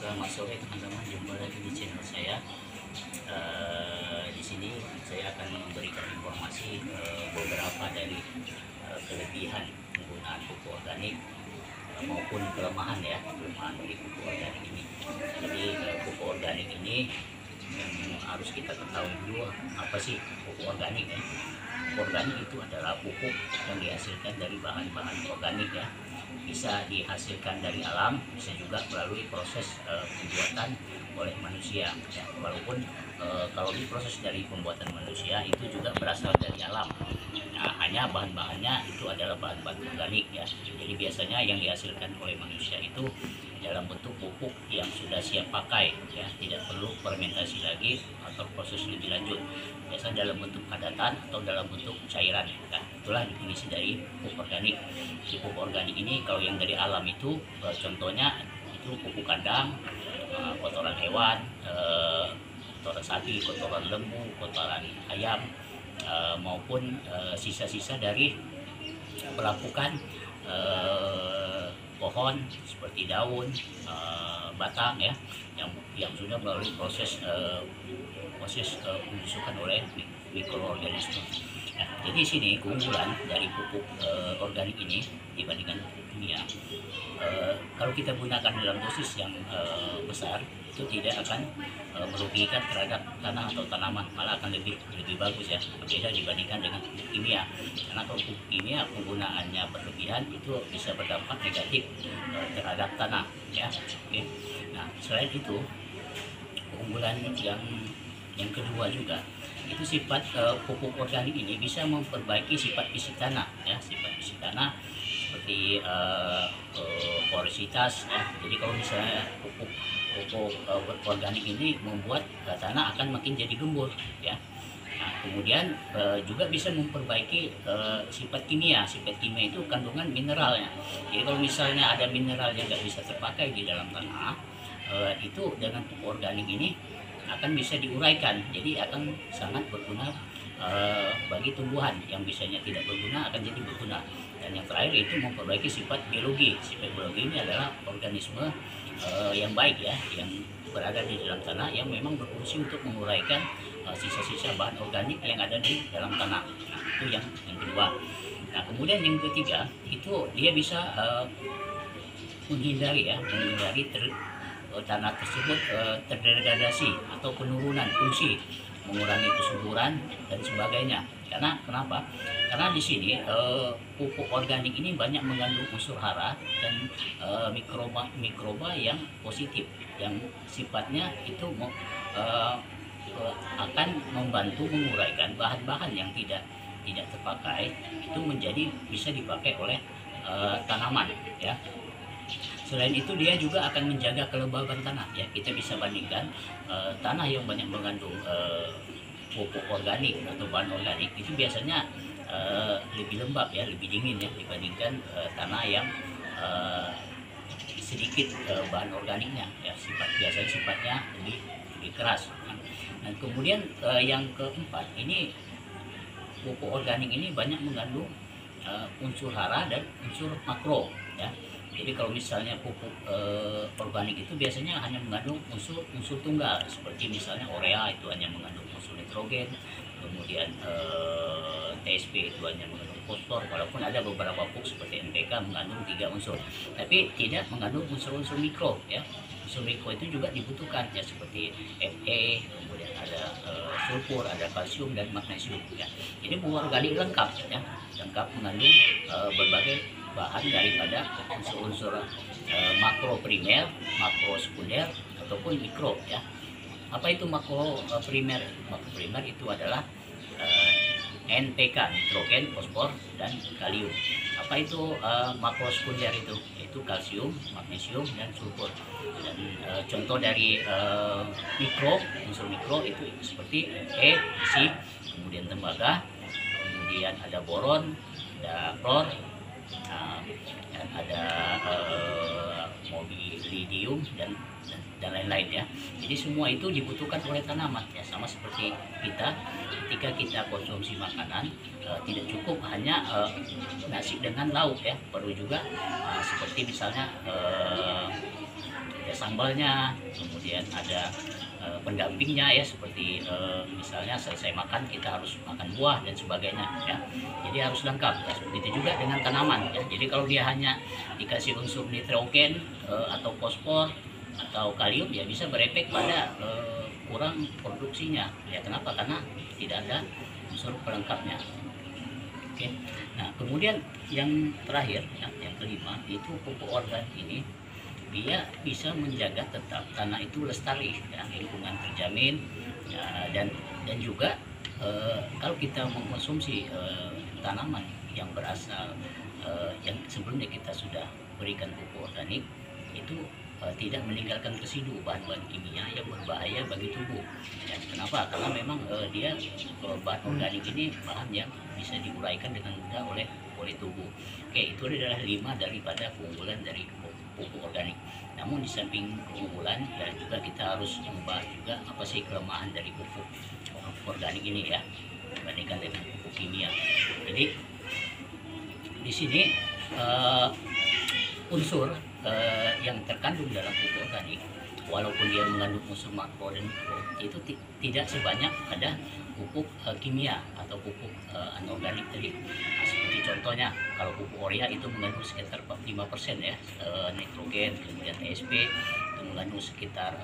Selamat sore teman-teman, jumpa lagi di channel saya. Di sini saya akan memberikan informasi beberapa dari kelebihan penggunaan pupuk organik maupun kelemahan dari pupuk organik ini. Jadi pupuk organik ini harus kita ketahui dulu apa sih pupuk organik ya. Pupuk organik itu adalah pupuk yang dihasilkan dari bahan-bahan organik ya. Bisa dihasilkan dari alam, bisa juga melalui proses pembuatan oleh manusia ya. Walaupun kalau diproses dari pembuatan manusia itu juga berasal dari alam. Nah, hanya bahan-bahannya itu adalah bahan-bahan organik ya. Jadi biasanya yang dihasilkan oleh manusia itu dalam bentuk pupuk yang sudah siap pakai ya, tidak perlu fermentasi lagi atau proses lebih lanjut. Biasanya dalam bentuk padatan atau dalam bentuk cairan. Nah, itulah definisi dari pupuk organik. Di pupuk organik ini kalau yang dari alam itu contohnya itu pupuk kandang, kotoran hewan, kotoran sapi, kotoran lembu, kotoran ayam, maupun sisa-sisa dari pelapukan pohon seperti daun, batang ya, yang sudah melalui proses pembusukan oleh mikroorganisme. Nah, jadi sini keunggulan dari pupuk organik ini dibandingkan kimia, kalau kita gunakan dalam dosis yang besar itu tidak akan merugikan terhadap tanah atau tanaman, malah akan lebih bagus ya, berbeda dibandingkan dengan pupuk kimia. Karena kalau pupuk kimia penggunaannya berlebihan itu bisa berdampak negatif terhadap tanah ya. Oke. Nah, selain itu keunggulan yang kedua juga itu sifat pupuk organik ini bisa memperbaiki sifat fisik tanah ya, sifat fisik tanah seperti porositas ya. Jadi kalau misalnya pupuk organik ini membuat tanah akan makin jadi gembur ya. Nah, kemudian juga bisa memperbaiki sifat kimia. Sifat kimia itu kandungan mineralnya. Jadi kalau misalnya ada mineral yang nggak bisa terpakai di dalam tanah, itu dengan pupuk organik ini akan bisa diuraikan. Jadi akan sangat berguna bagi tumbuhan yang biasanya tidak berguna akan jadi berguna. Dan yang terakhir itu memperbaiki sifat biologi. Sifat biologi ini adalah organisme yang baik ya, yang berada di dalam tanah yang memang berfungsi untuk menguraikan sisa-sisa bahan organik yang ada di dalam tanah. Nah, itu yang kedua. Nah, kemudian yang ketiga itu dia bisa menghindari tanah tersebut terdegradasi atau penurunan fungsi, mengurangi kesuburan dan sebagainya. Karena kenapa? Karena di sini pupuk organik ini banyak mengandung unsur hara dan mikroba yang positif, yang sifatnya itu akan membantu menguraikan bahan-bahan yang tidak terpakai itu menjadi bisa dipakai oleh tanaman ya. Selain itu dia juga akan menjaga kelembaban tanah ya. Kita bisa bandingkan tanah yang banyak mengandung pupuk organik atau bahan organik itu biasanya lebih lembab ya, lebih dingin ya dibandingkan tanah yang sedikit bahan organiknya ya, biasanya sifatnya lebih keras. Nah, kemudian yang keempat ini pupuk organik ini banyak mengandung unsur hara dan unsur makro ya. Jadi kalau misalnya pupuk organik itu biasanya hanya mengandung unsur tunggal seperti misalnya urea itu hanya mengandung unsur nitrogen, kemudian TSP itu hanya mengandung fosfor, walaupun ada beberapa pupuk seperti NPK mengandung 3 unsur, tapi tidak mengandung unsur-unsur mikro ya. Unsur mikro itu juga dibutuhkan ya seperti Fe, kemudian ada sulfur, ada kalsium dan magnesium ya. Jadi pupuk organik lengkap ya, lengkap mengandung berbagai bahan daripada unsur-unsur makro primer, makro sekunder ataupun mikro ya. Apa itu makro primer? Makro primer itu adalah NPK, nitrogen, fosfor dan kalium. Apa itu makro sekunder itu? Itu kalsium, magnesium dan sulfur. Dan contoh dari unsur mikro itu seperti E, besi, kemudian tembaga, kemudian ada boron, ada klor, dan ada molybdenum dan lain-lain ya. Jadi semua itu dibutuhkan oleh tanaman ya, sama seperti kita ketika kita konsumsi makanan tidak cukup hanya nasi dengan lauk ya, perlu juga seperti misalnya ada sambalnya, kemudian ada pendampingnya ya, seperti misalnya selesai makan kita harus makan buah dan sebagainya ya. Jadi harus lengkap. Ya, begitu juga dengan tanaman ya. Jadi kalau dia hanya dikasih unsur nitrogen atau fosfor atau kalium ya bisa berefek pada kurang produksinya ya. Kenapa? Karena tidak ada unsur pelengkapnya. Oke. Nah, kemudian yang terakhir ya, yang kelima itu pupuk organik ini dia bisa menjaga tetap tanah itu lestari ya, lingkungan terjamin ya, dan juga kalau kita mengkonsumsi tanaman yang berasal yang sebelumnya kita sudah berikan pupuk organik itu tidak meninggalkan residu bahan-bahan kimia yang berbahaya bagi tubuh ya. Kenapa? Karena memang dia bahan organik ini bahan yang bisa diuraikan dengan mudah oleh tubuh. Oke, itu adalah 5 daripada keunggulan dari pupuk organik. Namun di samping keunggulan ya juga kita harus membahas juga apa sih kelemahan dari pupuk organik ini ya dibandingkan dengan pupuk kimia. Jadi di sini unsur yang terkandung dalam pupuk organik walaupun dia mengandung unsur makro dan mikro itu tidak sebanyak ada pupuk kimia atau pupuk anorganik tadi. Nah, seperti contohnya kalau pupuk urea itu mengandung sekitar 5% ya nitrogen, kemudian TSP itu mengandung sekitar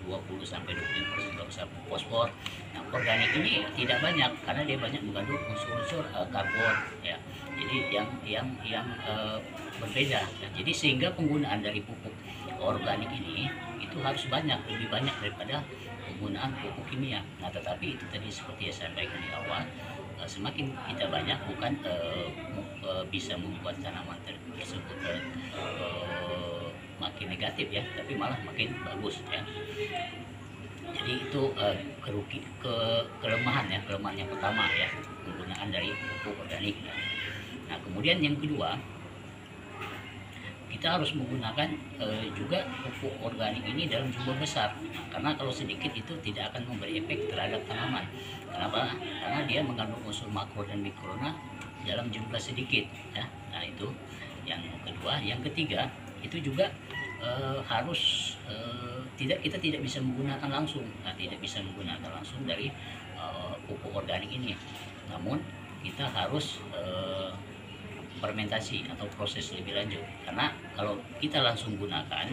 20 sampai 25% fosfor. Nah, organik ini tidak banyak karena dia banyak mengandung unsur-unsur karbon ya. Jadi yang berbeda. Nah, jadi sehingga penggunaan dari pupuk organik ini itu harus lebih banyak daripada penggunaan pupuk kimia. Nah, tetapi itu tadi seperti yang saya sampaikan di awal, semakin kita banyak bukan bisa membuat tanaman tersebut makin negatif ya, tapi malah makin bagus ya. Jadi itu kelemahan yang pertama ya, penggunaan dari pupuk organik ya. Nah, kemudian yang kedua, kita harus menggunakan juga pupuk organik ini dalam jumlah besar. Nah, karena kalau sedikit itu tidak akan memberi efek terhadap tanaman. Kenapa? Karena dia mengandung unsur makro dan mikrona dalam jumlah sedikit ya. Nah, itu yang kedua. Yang ketiga, itu juga harus kita tidak bisa menggunakan langsung. Nah, tidak bisa menggunakan langsung dari pupuk organik ini. Namun kita harus fermentasi atau proses lebih lanjut, karena kalau kita langsung gunakan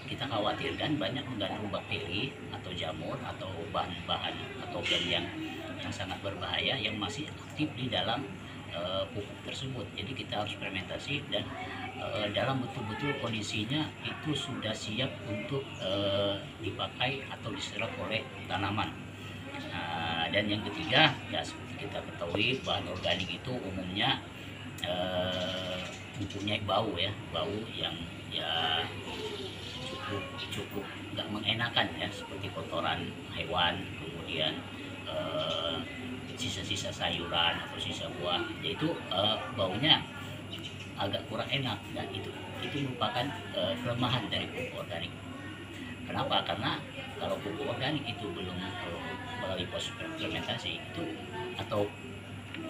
kita khawatirkan banyak mengandung bakteri atau jamur atau bahan-bahan atau gen yang sangat berbahaya yang masih aktif di dalam pupuk tersebut. Jadi kita harus fermentasi dan dalam betul-betul kondisinya itu sudah siap untuk dipakai atau diserap oleh tanaman. Nah, dan yang ketiga ya seperti kita ketahui bahan organik itu umumnya mempunyai bau yang ya cukup nggak mengenakan ya, seperti kotoran hewan, kemudian sisa-sisa sayuran atau sisa buah, yaitu baunya agak kurang enak. Dan itu merupakan kelemahan dari pupuk organik. Kenapa? Karena kalau pupuk organik itu belum melalui proses fermentasi itu atau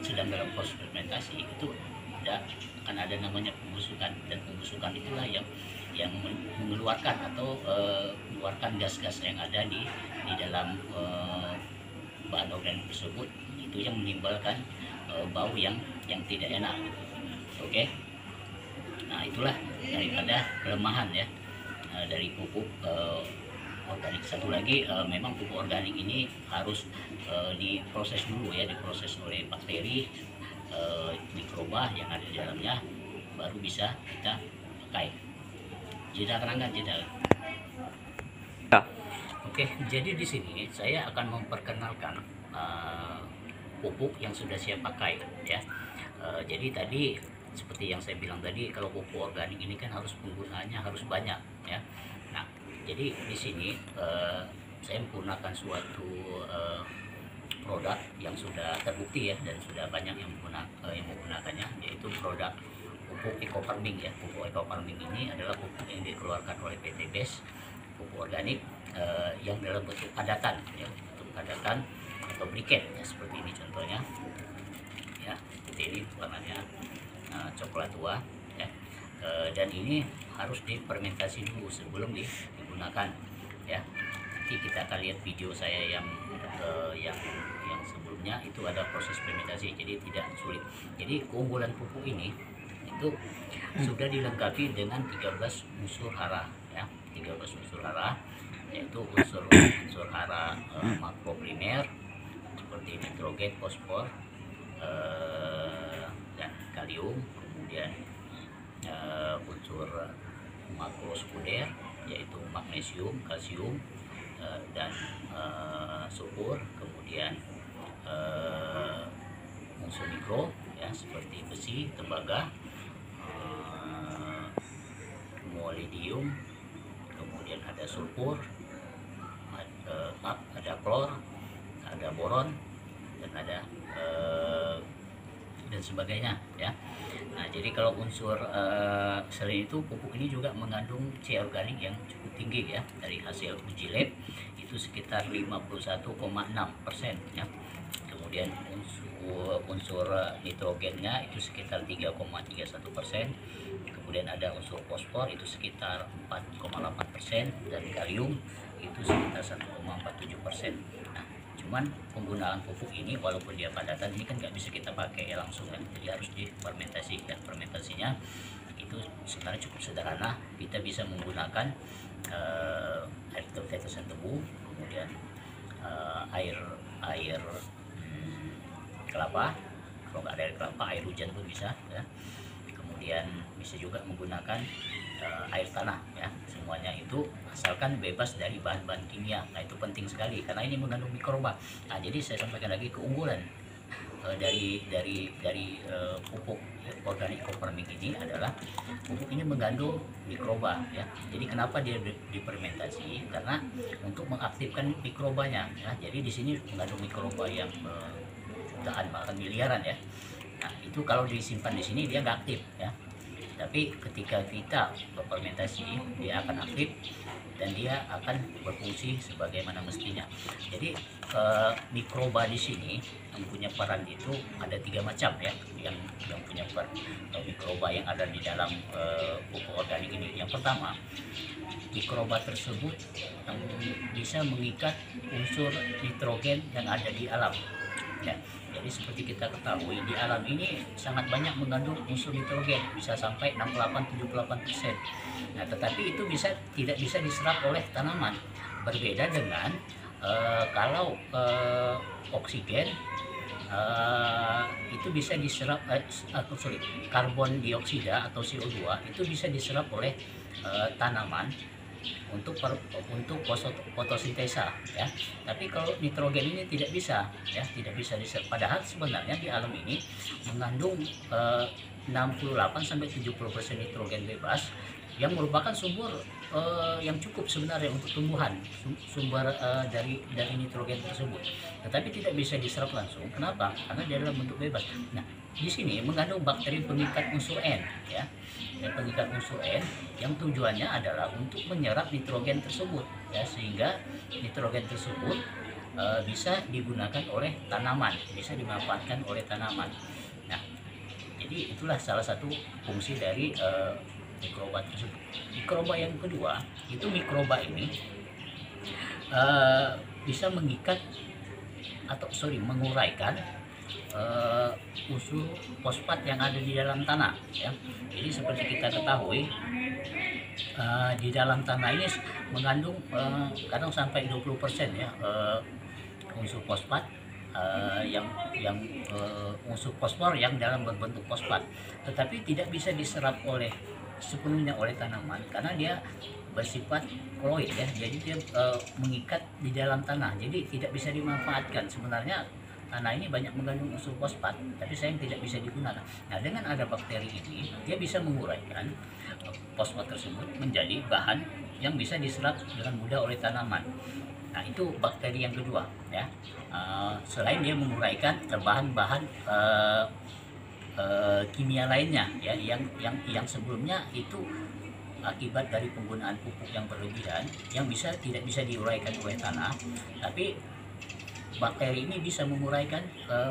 sedang dalam proses fermentasi itu tidak akan ada namanya pembusukan, dan pembusukan itulah yang mengeluarkan atau mengeluarkan gas-gas yang ada di dalam bahan organik tersebut, itu yang menimbulkan bau yang tidak enak. Oke. Nah, itulah daripada kelemahan ya dari pupuk organik. Satu lagi, memang pupuk organik ini harus diproses dulu ya, diproses oleh bakteri, mikroba yang ada di dalamnya, baru bisa kita pakai. Jeda kenangan jeda. Ya. Oke, jadi di sini saya akan memperkenalkan pupuk yang sudah saya pakai ya. Jadi tadi seperti yang saya bilang tadi, kalau pupuk organik ini kan harus penggunaannya harus banyak ya. Nah, jadi di sini saya menggunakan suatu produk yang sudah terbukti ya, dan sudah banyak yang menggunakannya, yaitu produk pupuk eco farming ya. Pupuk eco farming ini adalah pupuk yang dikeluarkan oleh PT BES, pupuk organik yang dalam bentuk padatan ya, bentuk padatan atau briket ya, seperti ini contohnya ya, seperti ini warnanya coklat tua ya. dan ini harus difermentasi dulu sebelum digunakan ya. Nanti kita akan lihat video saya yang sebelumnya, itu ada proses fermentasi, jadi tidak sulit. Jadi keunggulan pupuk ini itu sudah dilengkapi dengan 13 unsur hara ya, 13 unsur hara, yaitu unsur hara makroprimer seperti nitrogen, fosfor, dan kalium. Kemudian unsur makrosekunder yaitu magnesium, kalsium, dan sulfur. Kemudian unsur mikro ya seperti besi, tembaga, molybdium, kemudian ada sulfur, ada klor, ada boron, dan ada dan sebagainya ya. Nah, jadi kalau unsur selain itu, pupuk ini juga mengandung C organik yang cukup tinggi ya. Dari hasil uji lab itu sekitar 51,6% ya. Kemudian unsur nitrogennya itu sekitar 3,31%. Kemudian ada unsur fosfor itu sekitar 4,8%, dan kalium itu sekitar 1,47%. Nah, cuman penggunaan pupuk ini walaupun dia padatan, ini kan nggak bisa kita pakai ya langsung kan, jadi harus difermentasi, dan fermentasinya itu sebenarnya cukup sederhana. Kita bisa menggunakan air tetesan tebu, kemudian air kelapa, kalau nggak ada air kelapa, air hujan pun bisa ya. Kemudian bisa juga menggunakan air tanah ya. Semuanya itu asalkan bebas dari bahan-bahan kimia. Nah, itu penting sekali karena ini mengandung mikroba. Nah, jadi saya sampaikan lagi keunggulan dari pupuk organik farming ini adalah pupuk ini mengandung mikroba ya. Jadi kenapa dia difermentasi? Karena untuk mengaktifkan mikrobanya ya. Jadi di sini mengandung mikroba yang jutaan bahkan miliaran ya. Nah, itu kalau disimpan di sini dia nggak aktif ya. Tapi ketika kita berfermentasi, dia akan aktif dan dia akan berfungsi sebagaimana mestinya. Jadi mikroba di sini yang punya peran itu ada 3 macam ya, yang punya peran mikroba yang ada di dalam pupuk organik ini. Yang pertama, mikroba tersebut yang bisa mengikat unsur nitrogen yang ada di alam ya. Jadi seperti kita ketahui, di alam ini sangat banyak mengandung unsur nitrogen, bisa sampai 68-78%. Nah, tetapi itu tidak bisa diserap oleh tanaman. Berbeda dengan kalau oksigen itu bisa diserap, karbon dioksida atau CO2 itu bisa diserap oleh tanaman untuk fotosintesa ya. Tapi kalau nitrogen ini tidak bisa ya, tidak bisa diserap. Padahal sebenarnya di alam ini mengandung 68-70% nitrogen bebas yang merupakan sumber yang cukup sebenarnya untuk tumbuhan, sumber dari nitrogen tersebut. Tetapi tidak bisa diserap langsung. Kenapa? Karena dia dalam bentuk bebas. Nah, di sini mengandung bakteri pengikat unsur N ya. Dan pengikat unsur N yang tujuannya adalah untuk menyerap nitrogen tersebut ya, sehingga nitrogen tersebut bisa digunakan oleh tanaman, bisa dimanfaatkan oleh tanaman. Nah, jadi itulah salah satu fungsi dari mikroba tersebut. Mikroba yang kedua itu, mikroba ini bisa mengikat atau menguraikan unsur fosfat yang ada di dalam tanah ya. Jadi seperti kita ketahui, di dalam tanah ini mengandung kadang sampai 20% ya unsur fosfat, yang unsur fosfor yang dalam berbentuk fosfat, tetapi tidak bisa diserap sepenuhnya oleh tanaman karena dia bersifat koloid ya. Jadi dia mengikat di dalam tanah, jadi tidak bisa dimanfaatkan. Sebenarnya tanah ini banyak mengandung unsur fosfat, tapi sayang tidak bisa digunakan. Nah, dengan ada bakteri ini, dia bisa menguraikan fosfat tersebut menjadi bahan yang bisa diserap dengan mudah oleh tanaman. Nah, itu bakteri yang kedua ya. Selain dia menguraikan bahan-bahan kimia lainnya ya, yang sebelumnya itu akibat dari penggunaan pupuk yang berlebihan yang tidak bisa diuraikan oleh tanah, tapi bakteri ini bisa menguraikan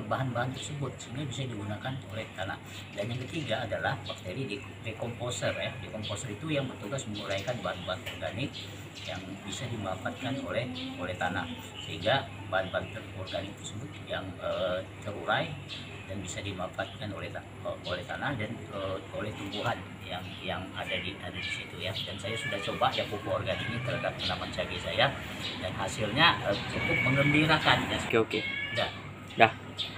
bahan-bahan tersebut sehingga bisa digunakan oleh tanah. Dan yang ketiga adalah bakteri dekomposer ya. Dekomposer itu yang bertugas menguraikan bahan-bahan organik yang bisa dimanfaatkan oleh tanah, sehingga bahan-bahan organik tersebut yang terurai dan bisa dimanfaatkan oleh tanah dan oleh tumbuhan yang ada di situ ya. Dan saya sudah coba ya pupuk organik ini terhadap tanaman cabai saya, dan hasilnya cukup menggembirakan ya. Oke. Dah. Dah.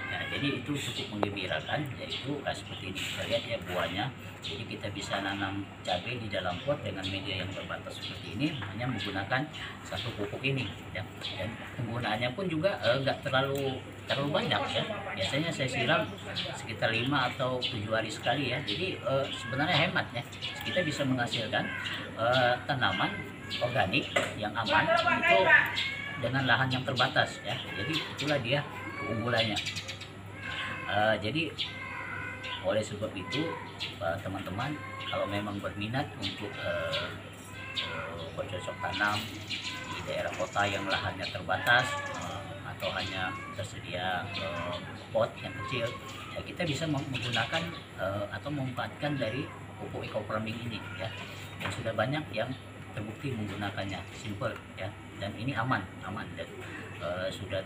Nah, jadi itu cukup menggembirakan, yaitu seperti ini kita lihat ya buahnya. Jadi kita bisa nanam cabai di dalam pot dengan media yang terbatas seperti ini, hanya menggunakan satu pupuk ini ya. Dan penggunaannya pun juga nggak terlalu banyak ya. Biasanya saya siram sekitar 5 atau 7 hari sekali ya. Jadi sebenarnya hemat ya. Kita bisa menghasilkan tanaman organik yang aman itu dengan lahan yang terbatas ya. Jadi itulah dia keunggulannya. Jadi oleh sebab itu teman-teman kalau memang berminat untuk bercocok tanam di daerah kota yang lahannya terbatas atau hanya tersedia pot yang kecil ya, kita bisa menggunakan atau memanfaatkan dari pupuk eco farming ini ya. Dan sudah banyak yang terbukti menggunakannya, simple ya, dan ini aman dan sudah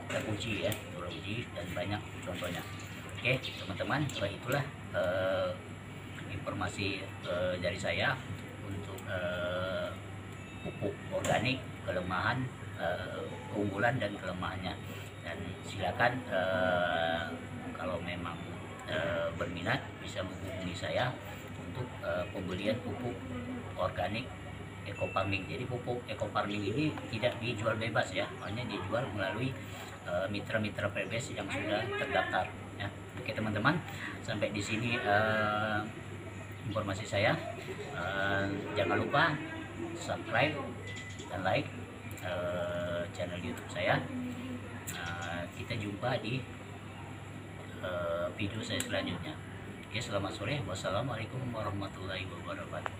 teruji ya, dan banyak contohnya. Oke teman-teman, itulah informasi dari saya untuk pupuk organik, kelemahan, keunggulan dan kelemahannya. Dan silakan kalau memang berminat bisa menghubungi saya untuk pembelian pupuk organik eco farming. Jadi pupuk eco farming ini tidak dijual bebas ya, hanya dijual melalui mitra-mitra PBS yang sudah terdaftar ya. Oke teman-teman, sampai di sini informasi saya. Jangan lupa subscribe dan like channel YouTube saya. Kita jumpa di video saya selanjutnya. Oke, selamat sore. Wassalamualaikum warahmatullahi wabarakatuh.